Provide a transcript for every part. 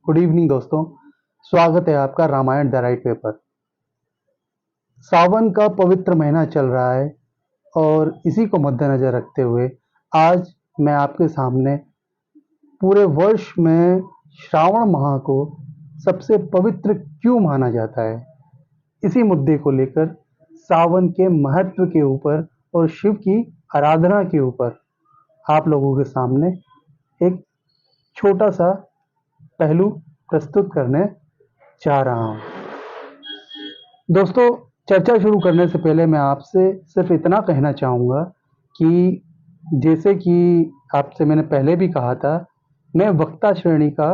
Good evening दोस्तों। स्वागत है आपका रामायण द राइट वे पर। सावन का पवित्र महीना चल रहा है और इसी को मद्देनजर रखते हुए आज मैं आपके सामने पूरे वर्ष में श्रावण माह को सबसे पवित्र क्यों माना जाता है, इसी मुद्दे को लेकर सावन के महत्व के ऊपर और शिव की आराधना के ऊपर आप लोगों के सामने एक छोटा सा पहलू प्रस्तुत करने जा रहा हूं। दोस्तों, चर्चा शुरू करने से पहले मैं आपसे सिर्फ इतना कहना चाहूँगा कि जैसे कि आपसे मैंने पहले भी कहा था, मैं वक्ता श्रेणी का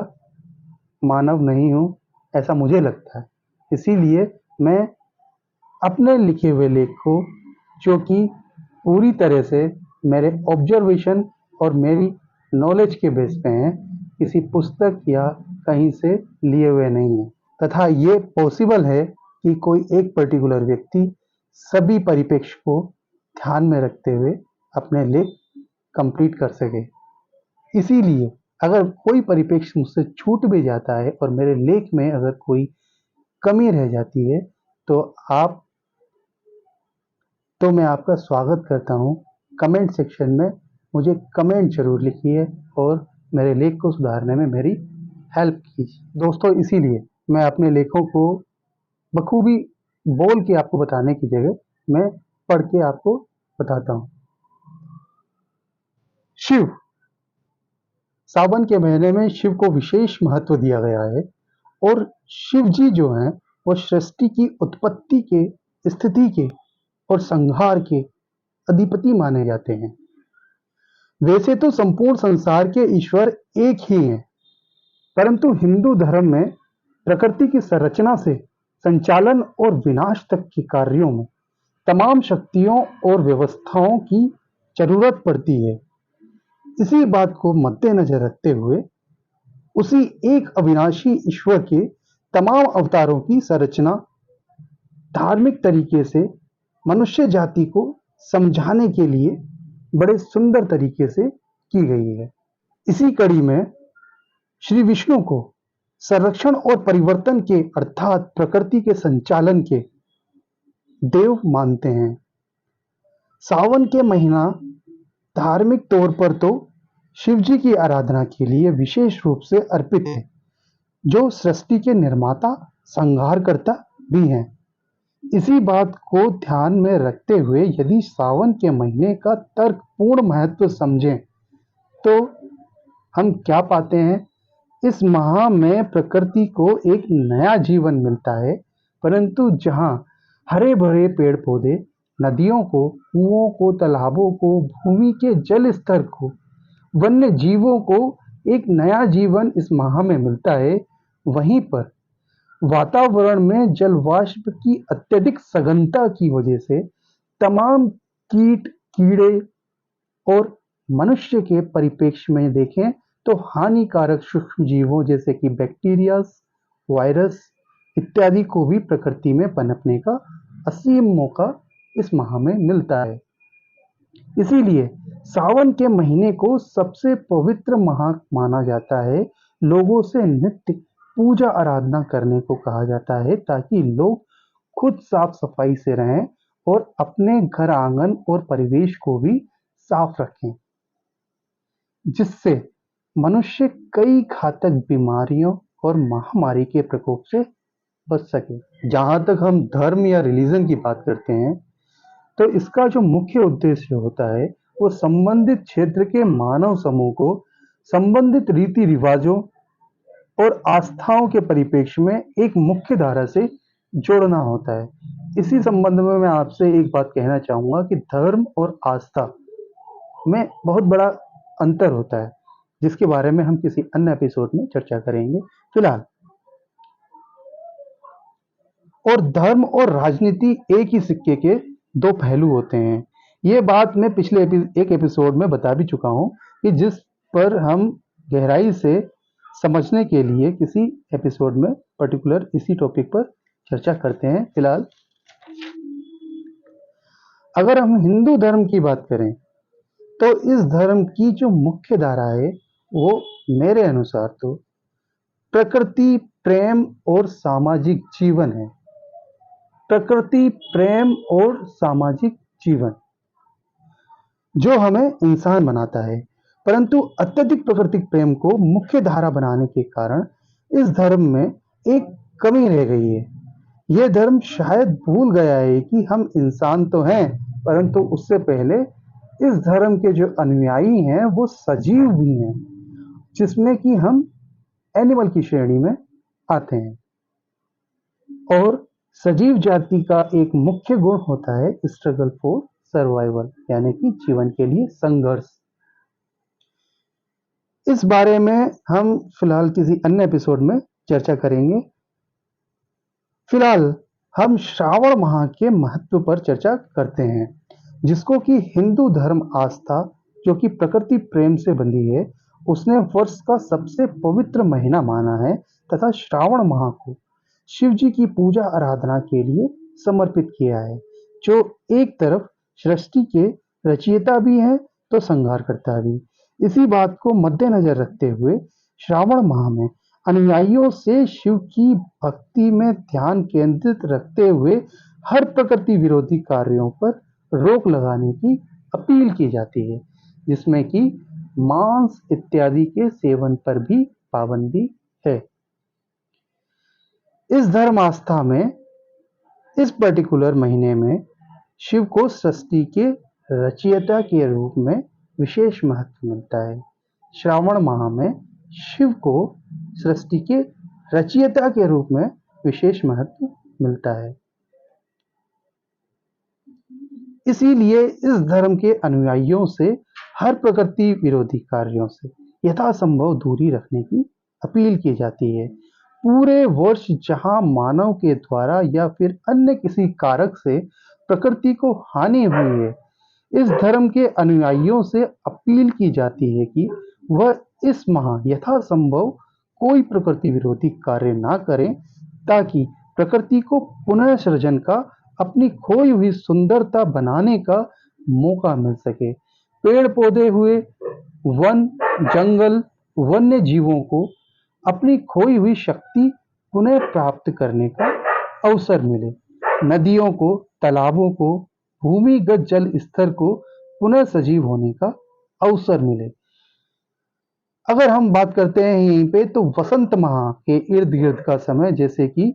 मानव नहीं हूँ, ऐसा मुझे लगता है। इसीलिए मैं अपने लिखे हुए लेख को, जो कि पूरी तरह से मेरे ऑब्जर्वेशन और मेरी नॉलेज के बेस पे हैं, किसी पुस्तक या कहीं से लिए हुए नहीं हैं, तथा ये पॉसिबल है कि कोई एक पर्टिकुलर व्यक्ति सभी परिप्रेक्ष्य को ध्यान में रखते हुए अपने लेख कंप्लीट कर सके। इसीलिए अगर कोई परिप्रेक्ष्य मुझसे छूट भी जाता है और मेरे लेख में अगर कोई कमी रह जाती है तो मैं आपका स्वागत करता हूं। कमेंट सेक्शन में मुझे कमेंट जरूर लिखिए और मेरे लेख को सुधारने में मेरी हेल्प कीजिए। दोस्तों, इसीलिए मैं अपने लेखों को बखूबी बोल के आपको बताने की जगह मैं पढ़ के आपको बताता हूं। शिव, सावन के महीने में शिव को विशेष महत्व दिया गया है और शिव जी जो हैं वो सृष्टि की उत्पत्ति के, स्थिति के और संहार के अधिपति माने जाते हैं। वैसे तो संपूर्ण संसार के ईश्वर एक ही हैं, परंतु हिंदू धर्म में प्रकृति की संरचना से संचालन और विनाश तक के कार्यों में तमाम शक्तियों और व्यवस्थाओं की जरूरत पड़ती है। इसी बात को मद्देनजर रखते हुए उसी एक अविनाशी ईश्वर के तमाम अवतारों की संरचना धार्मिक तरीके से मनुष्य जाति को समझाने के लिए बड़े सुंदर तरीके से की गई है। इसी कड़ी में श्री विष्णु को संरक्षण और परिवर्तन के अर्थात प्रकृति के संचालन के देव मानते हैं। सावन के महीना धार्मिक तौर पर तो शिव जी की आराधना के लिए विशेष रूप से अर्पित है, जो सृष्टि के निर्माता संहारकर्ता भी हैं। इसी बात को ध्यान में रखते हुए यदि सावन के महीने का तर्कपूर्ण महत्व समझें तो हम क्या पाते हैं? इस माह में प्रकृति को एक नया जीवन मिलता है, परंतु जहां हरे भरे पेड़ पौधे, नदियों को, कुओं को, तालाबों को, भूमि के जल स्तर को, वन्य जीवों को एक नया जीवन इस माह में मिलता है, वहीं पर वातावरण में जल वाष्प की अत्यधिक सघनता की वजह से तमाम कीट, कीड़े और मनुष्य के परिप्रेक्ष्य में देखें तो हानिकारक सूक्ष्म जीवों जैसे कि बैक्टीरिया, वायरस इत्यादि को भी प्रकृति में पनपने का असीम मौका इस माह में मिलता है। इसीलिए सावन के महीने को सबसे पवित्र माह माना जाता है। लोगों से नित्य पूजा आराधना करने को कहा जाता है ताकि लोग खुद साफ सफाई से रहें और अपने घर आंगन और परिवेश को भी साफ रखें, जिससे मनुष्य कई घातक बीमारियों और महामारी के प्रकोप से बच सके। जहां तक हम धर्म या रिलीजन की बात करते हैं तो इसका जो मुख्य उद्देश्य होता है वो संबंधित क्षेत्र के मानव समूह को संबंधित रीति रिवाजों और आस्थाओं के परिप्रेक्ष्य में एक मुख्य धारा से जोड़ना होता है। इसी संबंध में मैं आपसे एक बात कहना चाहूंगा कि धर्म और आस्था में बहुत बड़ा अंतर होता है, जिसके बारे में हम किसी अन्य एपिसोड में चर्चा करेंगे। फिलहाल, और धर्म और राजनीति एक ही सिक्के के दो पहलू होते हैं। ये बात मैं पिछले एक एपिसोड में बता भी चुका हूं कि जिस पर हम गहराई से समझने के लिए किसी एपिसोड में पर्टिकुलर इसी टॉपिक पर चर्चा करते हैं। फिलहाल अगर हम हिंदू धर्म की बात करें तो इस धर्म की जो मुख्य धारा है वो मेरे अनुसार तो प्रकृति, प्रेम और सामाजिक जीवन है। प्रकृति, प्रेम और सामाजिक जीवन जो हमें इंसान बनाता है, परंतु अत्यधिक प्राकृतिक प्रेम को मुख्य धारा बनाने के कारण इस धर्म में एक कमी रह गई है। यह धर्म शायद भूल गया है कि हम इंसान तो हैं, परंतु उससे पहले इस धर्म के जो अनुयायी हैं वो सजीव भी हैं, जिसमें कि हम एनिमल की श्रेणी में आते हैं। और सजीव जाति का एक मुख्य गुण होता है स्ट्रगल फॉर सर्वाइवल, यानी कि जीवन के लिए संघर्ष। इस बारे में हम फिलहाल किसी अन्य एपिसोड में चर्चा करेंगे। फिलहाल हम श्रावण माह के महत्व पर चर्चा करते हैं, जिसको कि हिंदू धर्म आस्था जो कि प्रकृति प्रेम से बंधी है, उसने वर्ष का सबसे पवित्र महीना माना है तथा श्रावण माह को शिव जी की पूजा आराधना के लिए समर्पित किया है, जो एक तरफ सृष्टि के रचयिता भी हैं तो संहारकर्ता भी। इसी बात को मद्देनजर रखते हुए श्रावण माह में अनुयायियों से शिव की भक्ति में ध्यान केंद्रित रखते हुए हर प्रकृति विरोधी कार्यों पर रोक लगाने की अपील की जाती है, जिसमें कि मांस इत्यादि के सेवन पर भी पाबंदी है। इस धर्म आस्था में इस पर्टिकुलर महीने में शिव को सृष्टि के रचयिता के रूप में विशेष महत्व मिलता है। श्रावण माह में शिव को सृष्टि के रचयिता के रूप में विशेष महत्व मिलता है। इसीलिए इस धर्म के अनुयायियों से हर प्रकृति विरोधी कार्यों से यथासंभव दूरी रखने की अपील की जाती है। पूरे वर्ष जहां मानव के द्वारा या फिर अन्य किसी कारक से प्रकृति को हानि हुई है, इस धर्म के अनुयायियों से अपील की जाती है कि वह इस माह यथासंभव कोई प्रकृति विरोधी कार्य ना करें, ताकि प्रकृति को पुनः सृजन का, अपनी खोई हुई सुंदरता बनाने का मौका मिल सके। पेड़ पौधे हुए, वन जंगल, वन्य जीवों को अपनी खोई हुई शक्ति पुनः प्राप्त करने का अवसर मिले। नदियों को, तालाबों को, भूमिगत जल स्तर को पुनः सजीव होने का अवसर मिले। अगर हम बात करते हैं यहीं पे, तो वसंत माह के इर्द गिर्द का समय, जैसे कि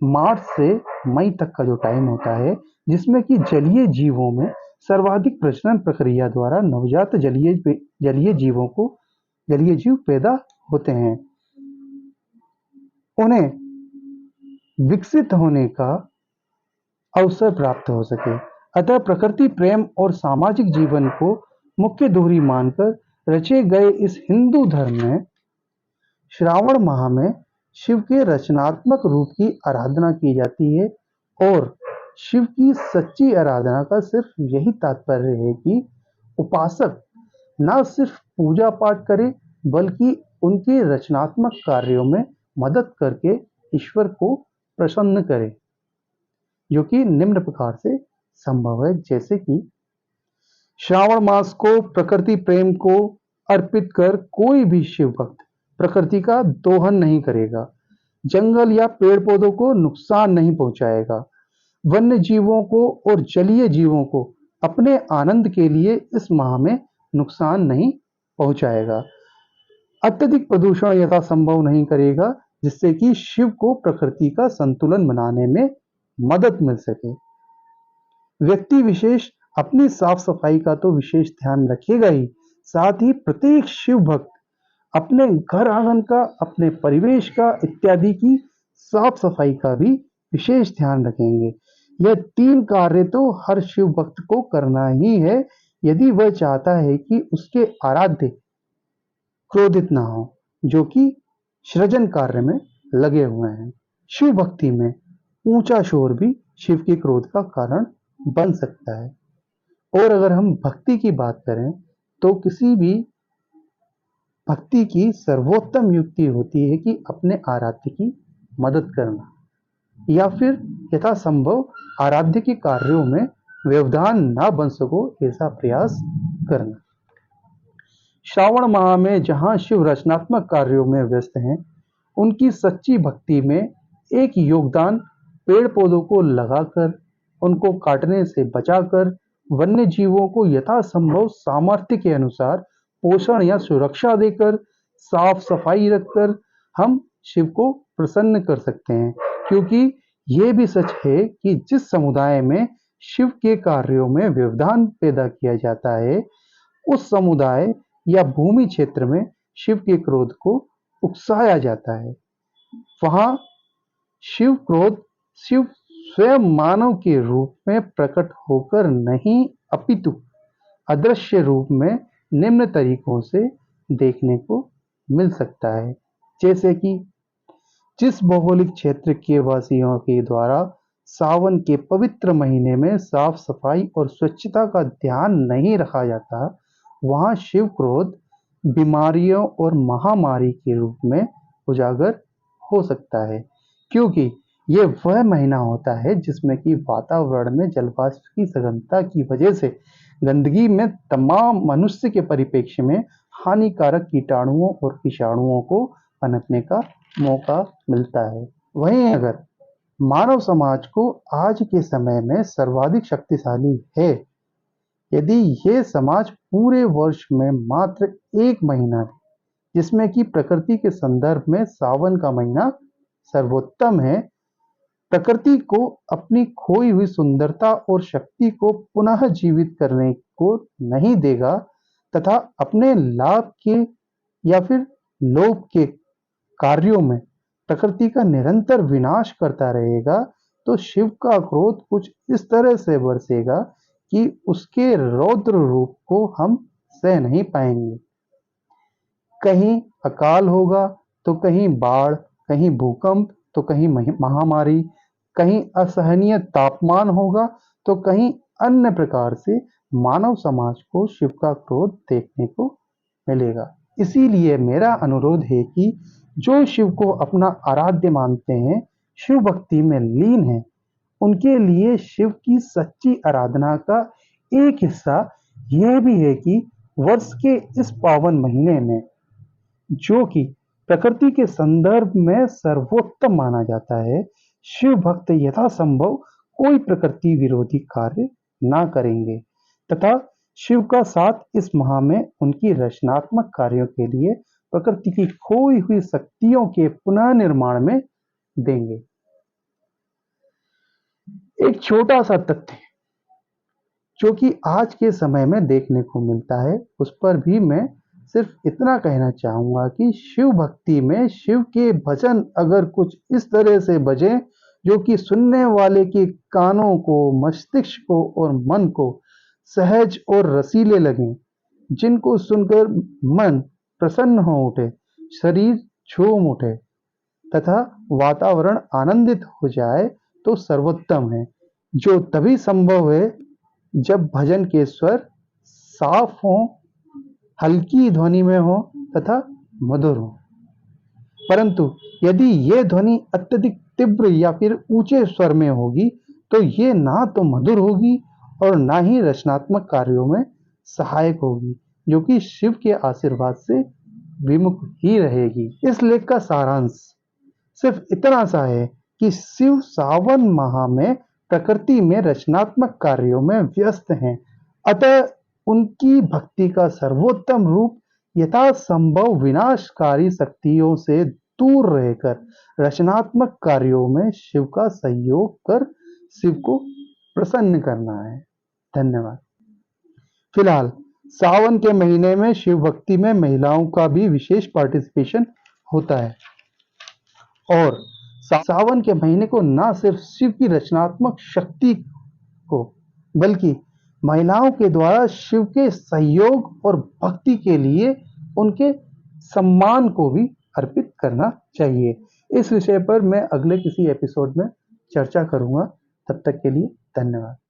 मार्च से मई तक का जो टाइम होता है, जिसमें कि जलीय जीवों में सर्वाधिक प्रजनन प्रक्रिया द्वारा नवजात जलीय जीव पैदा होते हैं, उन्हें विकसित होने का अवसर प्राप्त हो सके। अतः प्रकृति प्रेम और सामाजिक जीवन को मुख्य धुरी मानकर रचे गए इस हिंदू धर्म में श्रावण माह में शिव के रचनात्मक रूप की आराधना की जाती है। और शिव की सच्ची आराधना का सिर्फ यही तात्पर्य है कि उपासक न सिर्फ पूजा पाठ करे, बल्कि उनके रचनात्मक कार्यों में मदद करके ईश्वर को प्रसन्न करे, जो कि निम्न प्रकार से संभव है। जैसे कि श्रावण मास को प्रकृति प्रेम को अर्पित कर कोई भी शिव भक्त प्रकृति का दोहन नहीं करेगा, जंगल या पेड़ पौधों को नुकसान नहीं पहुंचाएगा, वन्य जीवों को और जलीय जीवों को अपने आनंद के लिए इस माह में नुकसान नहीं पहुंचाएगा, अत्यधिक प्रदूषण यथासंभव नहीं करेगा, जिससे कि शिव को प्रकृति का संतुलन बनाने में मदद मिल सके। व्यक्ति विशेष अपनी साफ सफाई का तो विशेष ध्यान रखेगा ही, साथ ही प्रत्येक शिव भक्त अपने घर आंगन का, अपने परिवेश का इत्यादि की साफ सफाई का भी विशेष ध्यान रखेंगे। यह 3 कार्य तो हर शिव भक्त को करना ही है, यदि वह चाहता है कि उसके आराध्य क्रोधित ना हो, जो कि सृजन कार्य में लगे हुए हैं। शिव भक्ति में ऊंचा शोर भी शिव के क्रोध का कारण बन सकता है। और अगर हम भक्ति की बात करें, तो किसी भी भक्ति की सर्वोत्तम युक्ति होती है कि अपने आराध्य की मदद करना, या फिर यथासंभव आराध्य के कार्यों में व्यवधान ना बन सको ऐसा प्रयास करना। श्रावण माह में जहां शिव रचनात्मक कार्यों में व्यस्त हैं, उनकी सच्ची भक्ति में एक योगदान पेड़ पौधों को लगाकर, उनको काटने से बचाकर, वन्य जीवों को यथासंभव सामर्थ्य के अनुसार पोषण या सुरक्षा देकर, साफ सफाई रखकर हम शिव को प्रसन्न कर सकते हैं। क्योंकि ये भी सच है कि जिस समुदाय में शिव के कार्यों में व्यवधान पैदा किया जाता है, उस समुदाय या भूमि क्षेत्र में शिव के क्रोध को उकसाया जाता है। वहां शिव क्रोध शिव स्वयं मानव के रूप में प्रकट होकर नहीं, अपितु अदृश्य रूप में निम्न तरीकों से देखने को मिल सकता है। जैसे कि जिस भौगोलिक क्षेत्र के वासियों के द्वारा सावन के पवित्र महीने में साफ सफाई और स्वच्छता का ध्यान नहीं रखा जाता, वहां शिव क्रोध बीमारियों और महामारी के रूप में उजागर हो सकता है। क्योंकि ये वह महीना होता है जिसमें कि वातावरण में जलवाष्प की सघनता की वजह से गंदगी में तमाम मनुष्य के परिप्रेक्ष्य में हानिकारक कीटाणुओं और विषाणुओं को पनपने का मौका मिलता है। वहीं अगर मानव समाज को आज के समय में सर्वाधिक शक्तिशाली है, यदि ये समाज पूरे वर्ष में मात्र एक महीना है, जिसमें कि प्रकृति के संदर्भ में सावन का महीना सर्वोत्तम है, प्रकृति को अपनी खोई हुई सुंदरता और शक्ति को पुनः जीवित करने को नहीं देगा तथा अपने लाभ के या फिर लोभ के कार्यों में प्रकृति का निरंतर विनाश करता रहेगा, तो शिव का क्रोध कुछ इस तरह से बरसेगा कि उसके रौद्र रूप को हम सह नहीं पाएंगे। कहीं अकाल होगा तो कहीं बाढ़, कहीं भूकंप तो कहीं महामारी, कहीं असहनीय तापमान होगा तो कहीं अन्य प्रकार से मानव समाज को शिव का क्रोध देखने को मिलेगा। इसीलिए मेरा अनुरोध है कि जो शिव को अपना आराध्य मानते हैं, शिव भक्ति में लीन हैं, उनके लिए शिव की सच्ची आराधना का एक हिस्सा यह भी है कि वर्ष के इस पावन महीने में, जो कि प्रकृति के संदर्भ में सर्वोत्तम माना जाता है, शिव भक्त यथासंभव कोई प्रकृति विरोधी कार्य ना करेंगे तथा शिव का साथ इस माह में उनकी रचनात्मक कार्यों के लिए प्रकृति की खोई हुई शक्तियों के पुनः निर्माण में देंगे। एक छोटा सा तथ्य जो कि आज के समय में देखने को मिलता है, उस पर भी मैं सिर्फ इतना कहना चाहूंगा कि शिव भक्ति में शिव के भजन अगर कुछ इस तरह से बजे जो कि सुनने वाले के कानों को, मस्तिष्क को और मन को सहज और रसीले लगें, जिनको सुनकर मन प्रसन्न हो उठे, शरीर झूम उठे तथा वातावरण आनंदित हो जाए, तो सर्वोत्तम है। जो तभी संभव है जब भजन के स्वर साफ हो, हल्की ध्वनि में हो तथा मधुर हो। परंतु यदि ये ध्वनि अत्यधिक तीव्र या फिर ऊंचे स्वर में होगी, तो ये ना तो मधुर होगी और ना ही रचनात्मक कार्यों में सहायक होगी, जो कि शिव के आशीर्वाद से विमुख ही रहेगी। इस लेख का सारांश सिर्फ इतना सा है कि शिव सावन माह में प्रकृति में रचनात्मक कार्यों में व्यस्त हैं, अतः उनकी भक्ति का सर्वोत्तम रूप यथासंभव विनाशकारी शक्तियों से दूर रहकर रचनात्मक कार्यों में शिव का सहयोग कर शिव को प्रसन्न करना है। धन्यवाद। फिलहाल सावन के महीने में शिव भक्ति में महिलाओं का भी विशेष पार्टिसिपेशन होता है और सावन के महीने को न सिर्फ शिव की रचनात्मक शक्ति को, बल्कि महिलाओं के द्वारा शिव के सहयोग और भक्ति के लिए उनके सम्मान को भी अर्पित करना चाहिए। इस विषय पर मैं अगले किसी एपिसोड में चर्चा करूंगा। तब तक के लिए धन्यवाद।